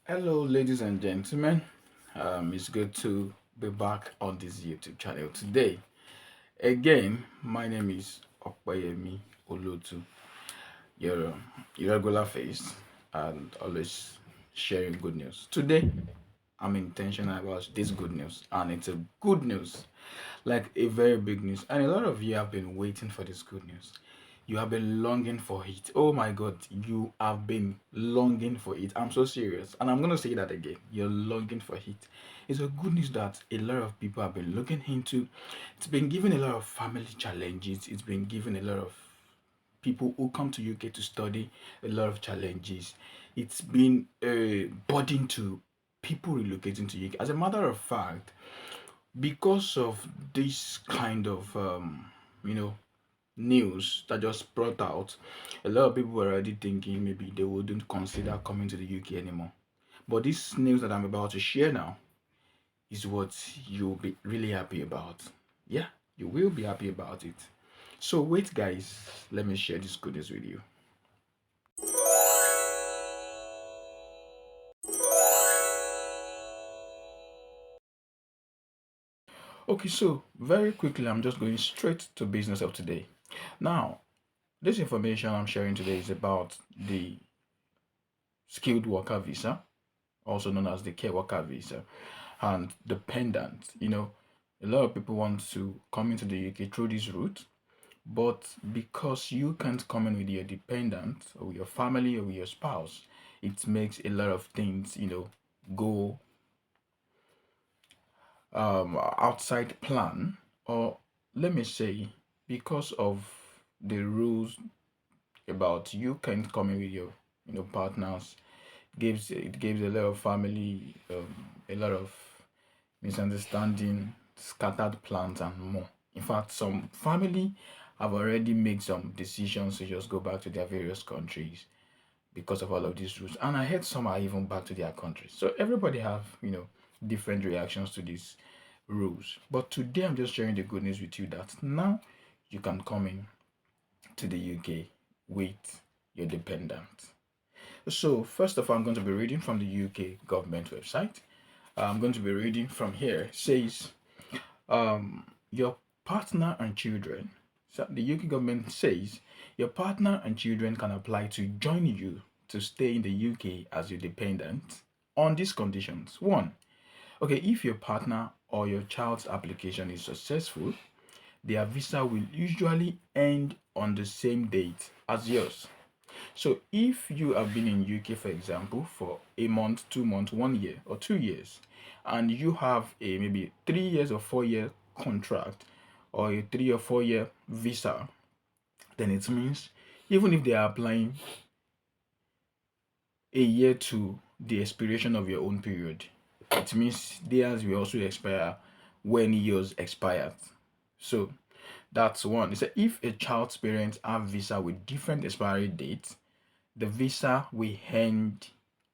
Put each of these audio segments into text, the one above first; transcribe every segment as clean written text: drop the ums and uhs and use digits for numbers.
Hello, ladies and gentlemen. It's good to be back on this YouTube channel today. Again, my name is Okpayemi Olotu, your irregular face, and always sharing good news. Today, I'm intentional about this good news, and it's a good news, like a very big news. And a lot of you have been waiting for this good news. You have been longing for it. Oh my God, you have been longing for it. I'm so serious. And I'm going to say that again. You're longing for it. It's a good news that a lot of people have been looking into. It's been giving a lot of family challenges. It's been giving a lot of people who come to UK to study a lot of challenges. It's been a burden to people relocating to UK. As a matter of fact, because of this kind of you know news that just brought out, a lot of people were already thinking maybe they wouldn't consider coming to the UK anymore. But this news that I'm about to share now is what you'll be really happy about. Yeah, you will be happy about it. So wait guys, let me share this good news with you. Okay, so very quickly, I'm just going straight to business of today. Now, this information I'm sharing today is about the skilled worker visa, also known as the care worker visa, and dependent. A lot of people want to come into the UK through this route, but because you can't come in with your dependent or with your family or with your spouse, it makes a lot of things, go outside plan, or let me say, because of the rules about you can't come in with your, partners, gives a lot of family a lot of misunderstanding, scattered plans, and more. In fact, some family have already made some decisions to just go back to their various countries because of all of these rules. And I heard some are even back to their countries. So everybody have, different reactions to these rules. But today I'm just sharing the good news with you that now you can come in to the UK with your dependent. So first of all, I'm going to be reading from the UK government website. I'm going to be reading from here. It says, your partner and children. So the UK government says your partner and children can apply to join you to stay in the UK as your dependent on these conditions. One, okay, if your partner or your child's application is successful, their visa will usually end on the same date as yours. So if you have been in UK, for example, for a month, 2 months, 1 year, or 2 years, and you have a maybe 3 years or 4 year contract or a 3 or 4 year visa, then it means even if they are applying a year to the expiration of your own period, it means theirs will also expire when yours expired. So that's one. It's if a child's parents have visa with different expiry dates, the visa will end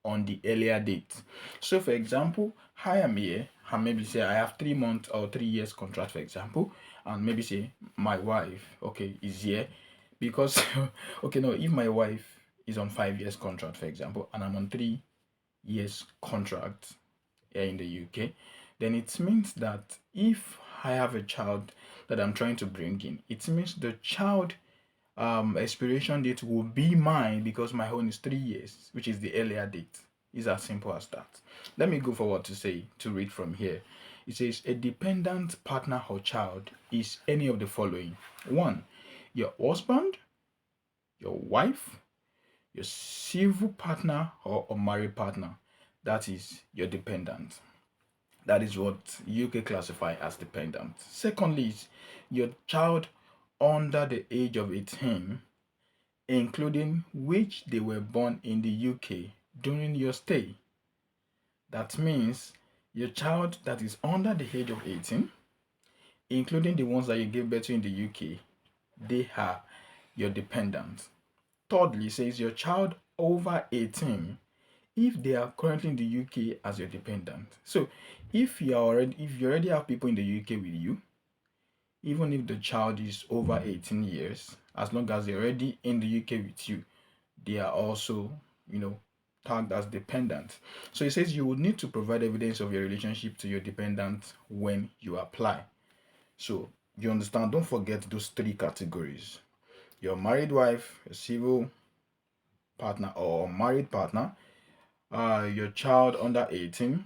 on the earlier date. So, for example, I am here and maybe say I have 3 months or 3 years contract, for example, and maybe say my wife, okay, is here because, okay, no, if my wife is on 5 years contract, for example, and I'm on 3 years contract here in the UK, then it means that if I have a child that I'm trying to bring in, it means the child expiration date will be mine because my own is 3 years, which is the earlier date. It's as simple as that. Let me go forward to read from here. It says a dependent partner or child is any of the following: one, your husband, your wife, your civil partner or married partner. That is your dependent. That is what UK classify as dependent. Secondly, is your child under the age of 18, including which they were born in the UK during your stay. That means your child that is under the age of 18, including the ones that you gave birth to in the UK, they are your dependents. Thirdly, says your child over 18 if they are currently in the UK as your dependent. So if you already have people in the UK with you, even if the child is over 18 years, as long as they're already in the UK with you, they are also, you know, tagged as dependent. So it says you will need to provide evidence of your relationship to your dependent when you apply. So you understand, don't forget those three categories. Your married wife, a civil partner or married partner, your child under 18,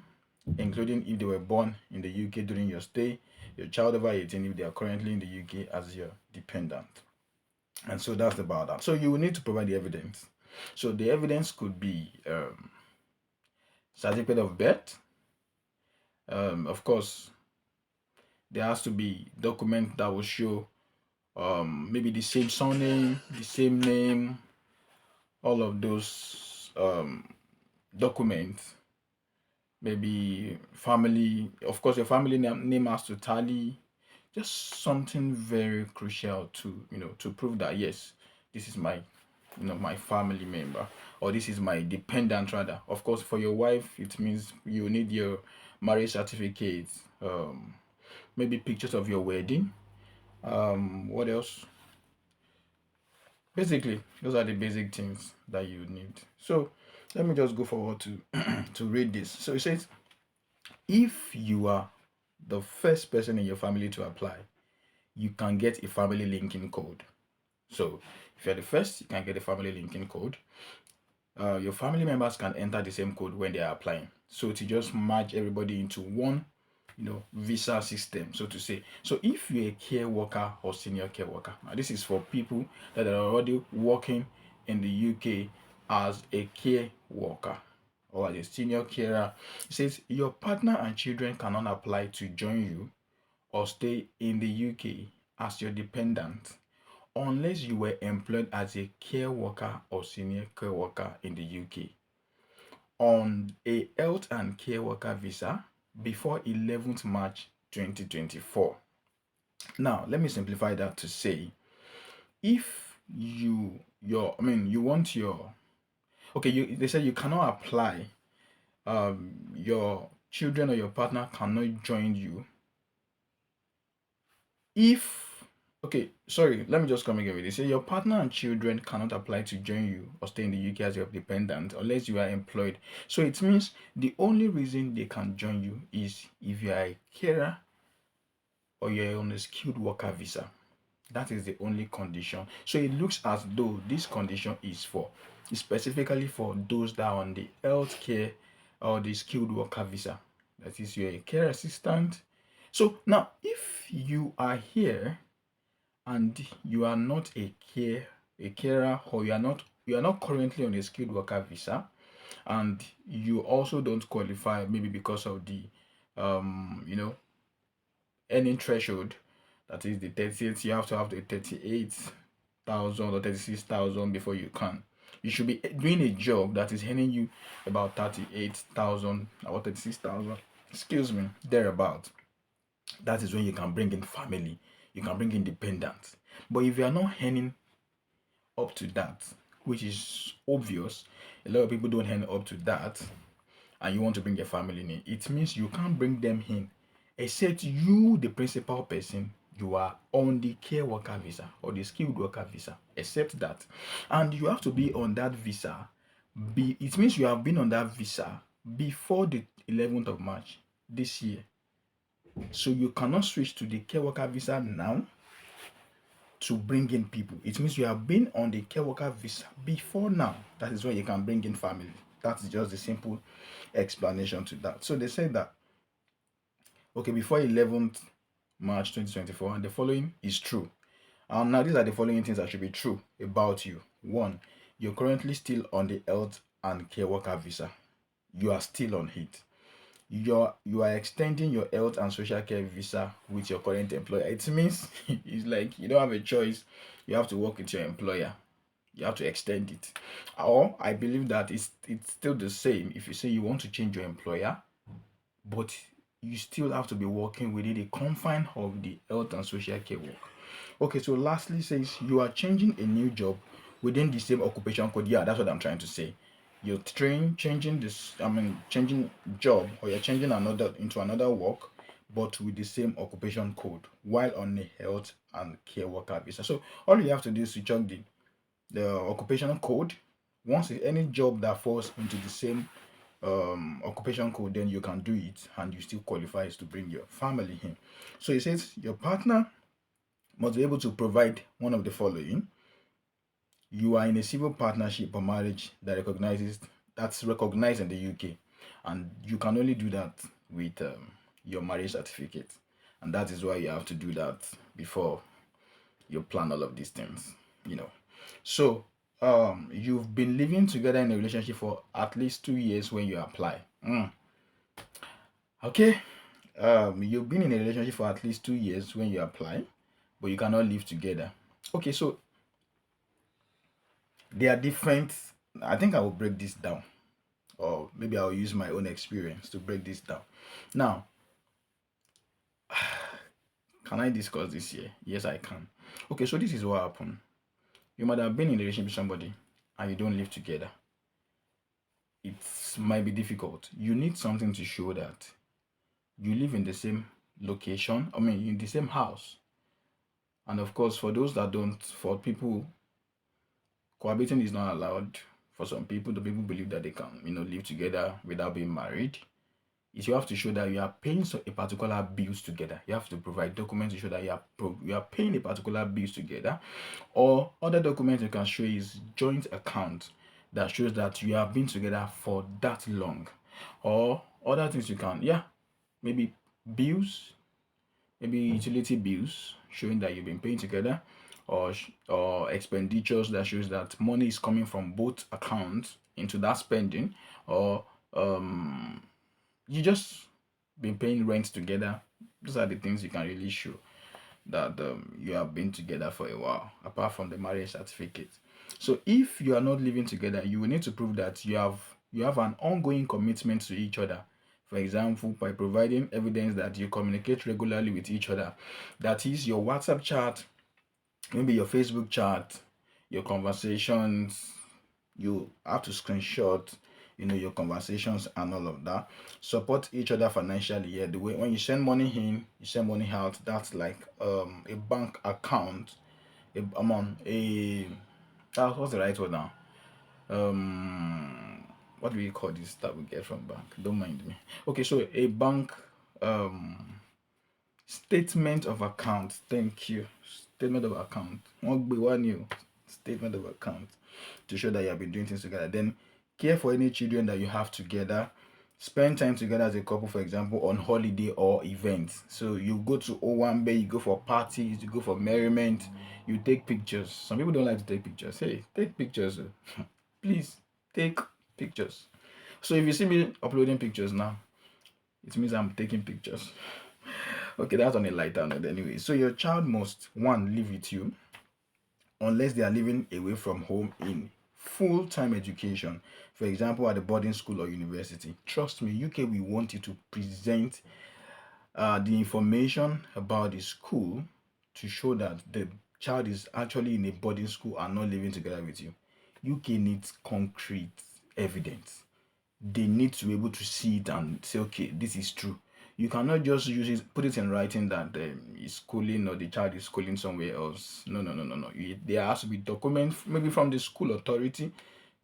including if they were born in the UK during your stay, your child over 18 if they are currently in the UK as your dependent. And so that's about that. So you will need to provide the evidence. So the evidence could be certificate of birth. Of course, there has to be document that will show maybe the same surname, the same name, all of those documents. Maybe family, of course, your family name has to tally. Just something very crucial to to prove that yes, this is my my family member, or this is my dependent rather. Of course, for your wife it means you need your marriage certificate, maybe pictures of your wedding. What else? Basically those are the basic things that you need. So let me just go forward to to read this. So it says, if you are the first person in your family to apply, you can get a family linking code. So if you're the first, you can get a family linking code. Your family members can enter the same code when they are applying. So to just merge everybody into one, visa system, so to say. So if you're a care worker or senior care worker, now this is for people that are already working in the UK as a care worker or as a senior carer. It says your partner and children cannot apply to join you or stay in the UK as your dependent unless you were employed as a care worker or senior care worker in the UK on a health and care worker visa before 11th March 2024. Now, let me simplify that to say, if you want your, okay, they say you cannot apply, your children or your partner cannot join you if, okay, sorry, let me just come again with this. Say your partner and children cannot apply to join you or stay in the UK as your dependent unless you are employed. So it means the only reason they can join you is if you are a carer or you're on a skilled worker visa. That is the only condition. So it looks as though this condition is specifically for those that are on the healthcare or the skilled worker visa. That is, you're a care assistant. So now, if you are here and you are not a carer, or you are not currently on a skilled worker visa, and you also don't qualify, maybe because of the earning threshold, that is the 38, you have to have the 38,000 or 36,000 before you should be doing a job that is earning you about 38,000 or 36,000, excuse me, thereabout. That is when you can bring in family, you can bring in dependents. But if you are not earning up to that, which is obvious, a lot of people don't earn up to that, and you want to bring your family in, it means you can't bring them in except you, the principal person, you are on the care worker visa or the skilled worker visa, except that. And you have to be on that visa. It means you have been on that visa before the 11th of March this year. So you cannot switch to the care worker visa now to bring in people. It means you have been on the care worker visa before now. That is why you can bring in family. That's just the simple explanation to that. So they said that, okay, before 11th March 2024, and the following is true. And now these are the following things that should be true about you. One, you're currently still on the health and care worker visa. You are still on it. You are extending your health and social care visa with your current employer. It means it's like you don't have a choice. You have to work with your employer. You have to extend it. Or I believe that it's still the same if you say you want to change your employer, but you still have to be working within the confine of the health and social care work. Okay, so lastly says you are changing a new job within the same occupation code. Yeah, that's what I'm trying to say. You're changing job, or you're changing another into another work, but with the same occupation code while on a health and care worker visa. So all you have to do is to check the occupational code Once any job that falls into the same occupation code, then you can do it and you still qualifies to bring your family in. So it says your partner must be able to provide one of the following. You are in a civil partnership or marriage that's recognized in the UK, and you can only do that with your marriage certificate, and that is why you have to do that before you plan all of these things. You know, so you've been living together in a relationship for at least 2 years when you apply. Okay, you've been in a relationship for at least 2 years when you apply, but you cannot live together. Okay, so they are different. I think I will break this down, or maybe I'll use my own experience to break this down. Now, can I discuss this here? Yes, I can. Okay, so this is what happened. You might have been in a relationship with somebody and you don't live together. It might be difficult. You need something to show that you live in the same location, I mean, in the same house. And of course, for those that don't, for people, cohabiting is not allowed. For some people, the people believe that they can, live together without being married. Is you have to show that you are paying a particular bills together. You have to provide documents to show that you are paying a particular bills together. Or other documents you can show is joint account that shows that you have been together for that long. Or other things you can, maybe bills, maybe utility bills showing that you've been paying together, or expenditures that shows that money is coming from both accounts into that spending, or you just been paying rent together. Those are the things you can really show that you have been together for a while, apart from the marriage certificate. So if you are not living together, you will need to prove that you have an ongoing commitment to each other. For example, by providing evidence that you communicate regularly with each other. That is your WhatsApp chat, maybe your Facebook chat, your conversations. You have to screenshot, your conversations and all of that. Support each other financially. Yeah, the way when you send money in, you send money out. That's like a bank account. What's the right word now? What do we call this that we get from bank? Don't mind me. Okay, so a bank statement of account. Thank you. Statement of account. One new statement of account to show that you have been doing things together. Then care for any children that you have together. Spend time together as a couple, for example, on holiday or events. So you go to Owambe, you go for parties, you go for merriment, you take pictures. Some people don't like to take pictures. Hey, take pictures. Please take pictures. So if you see me uploading pictures now, it means I'm taking pictures. Okay, that's on a lighter note anyway. So your child must, one, live with you unless they are living away from home in full-time education, for example at a boarding school or university. Trust me, UK we want you to present the information about the school to show that the child is actually in a boarding school and not living together with you. UK needs concrete evidence. They need to be able to see it and say, okay, this is true. You cannot just use it, put it in writing that he's schooling or the child is schooling somewhere else. No, no, no, no, no. There has to be documents, maybe from the school authority,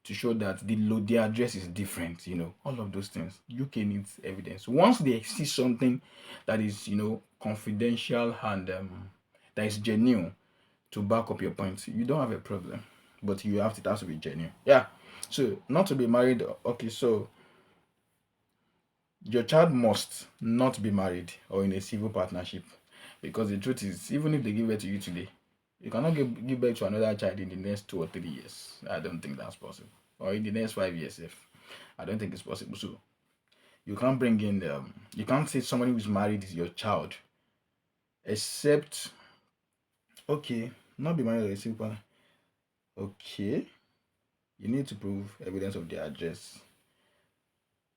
to show that the address is different. All of those things. UK needs evidence. Once they see something that is, confidential and that is genuine to back up your point, you don't have a problem. But it has to be genuine. Yeah. So not to be married. Okay, so your child must not be married or in a civil partnership, because the truth is, even if they give birth to you today, you cannot give birth to another child in the next 2 or 3 years. I don't think that's possible. Or in the next 5 years, I don't think it's possible. So you can't bring in you can't say somebody who's married is your child, except, okay, not be married or a civil partner. Okay, you need to prove evidence of the address.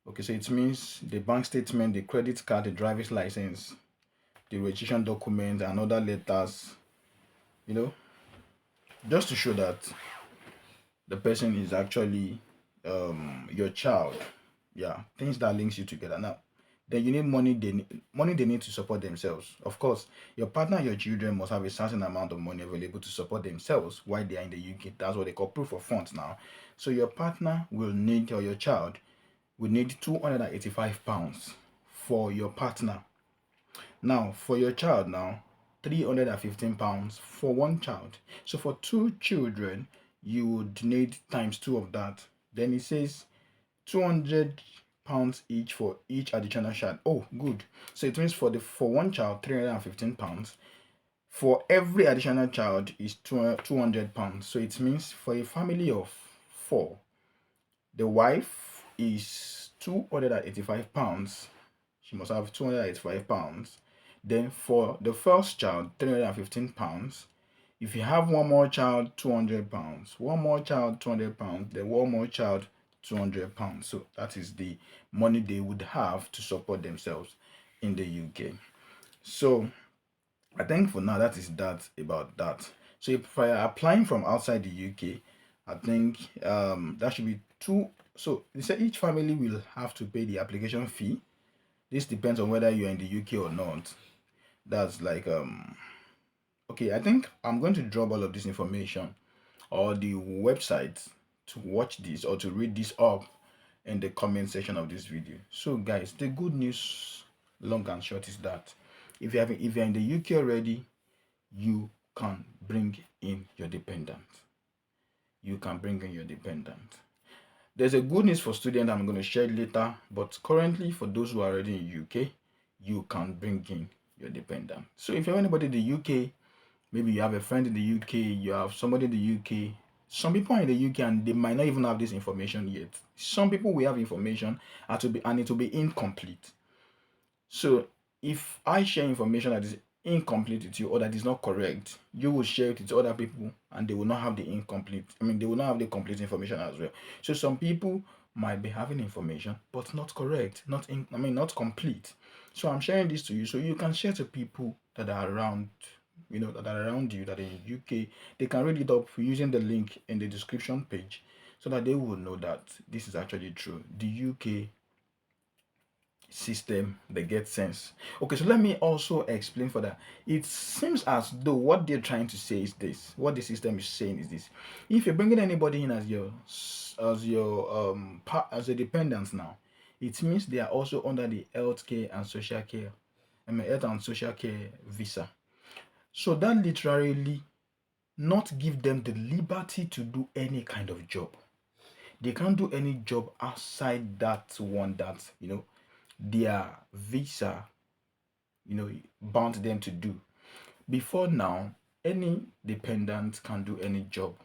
Okay, so it means the bank statement, the credit card, the driver's license, the registration document, and other letters, just to show that the person is actually your child. Yeah, things that links you together. Now, then you need money. Money they need to support themselves. Of course, your partner and your children must have a certain amount of money available to support themselves while they are in the UK. That's what they call proof of funds now. So your partner will need, or your child will need £285 for your partner. Now for your child now, £315 for one child. So for two children, you would need times two of that. Then it says £200 each for each additional child. Oh, good. So it means for one child, £315. For every additional child is £200. So it means for a family of four, the wife is £285. She must have £285. Then for the first child, £315. If you have one more child, £200. One more child, £200. Then one more child, £200. So that is the money they would have to support themselves in the UK. So I think for now that is that about that. So if I are applying from outside the UK, I think that should be two. So they say each family will have to pay the application fee. This depends on whether you're in the UK or not. That's like okay, I think I'm going to drop all of this information or the website to watch this or to read this up in the comment section of this video. So guys, the good news, long and short, is that if you're in the UK already, you can bring in your dependent. You can bring in your dependent. There's a good news for students I'm going to share later, but currently for those who are already in UK, you can bring in your dependent. So if you have anybody in the UK, maybe you have a friend in the UK, you have somebody in the UK. Some people are in the UK and they might not even have this information yet. Some people will have information and it will be incomplete. So if I share information that is incomplete with you or that is not correct, you will share it with other people and they will not have the incomplete. They will not have the complete information as well. So some people might be having information but not correct, not complete. So I'm sharing this to you so you can share to people that are around, that are around you, that are in UK. They can read it up using the link in the description page so that they will know that this is actually true. The UK system, they get sense. Okay, so let me also explain further. It seems as though what they're trying to say is this, what the system is saying is this: if you're bringing anybody in as a dependent now, it means they are also under the healthcare and social care, health and social care visa. So that literally not give them the liberty to do any kind of job. They can't do any job outside that one that their visa bound them to do. Before now, any dependent can do any job.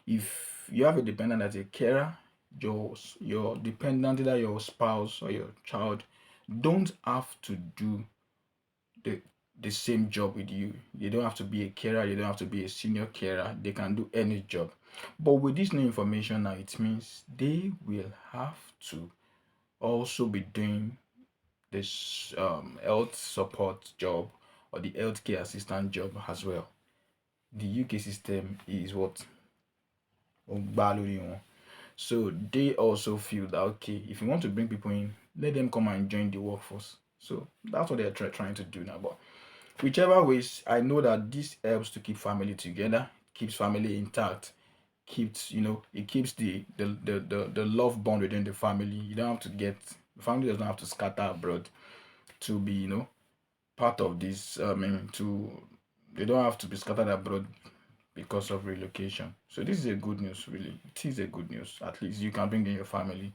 If you have a dependent as a carer, your dependent, either your spouse or your child, don't have to do the same job with you. You don't have to be a carer, you don't have to be a senior carer. They can do any job. But with this new information now, it means they will have to also be doing this health support job or the healthcare assistant job as well. The UK system is what? So they also feel that, okay, if you want to bring people in, let them come and join the workforce. So that's what they're trying to do now. But whichever ways, I know that this helps to keep family together, keeps family intact, it keeps the love bond within the family. You don't have to the family does not have to scatter abroad to be part of this. They don't have to be scattered abroad because of relocation. So this is a good news, really. It is a good news. At least you can bring in your family,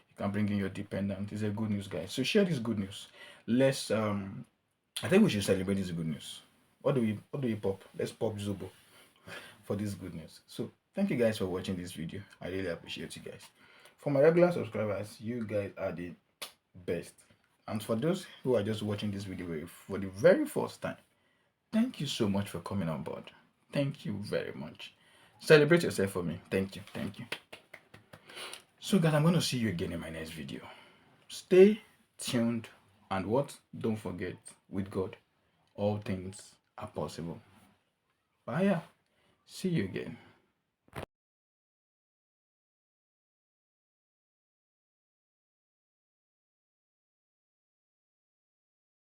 you can bring in your dependent. It's a good news, guys. So share this good news. Let's I think we should celebrate this good news. What do we pop? Let's pop Zobo for this good news. So thank you guys for watching this video. I really appreciate you guys. For my regular subscribers, you guys are the best. And for those who are just watching this video for the very first time, thank you so much for coming on board. Thank you very much. Celebrate yourself for me. Thank you. So guys, I'm going to see you again in my next video. Stay tuned, and don't forget, with God all things are possible. Bye. See you again.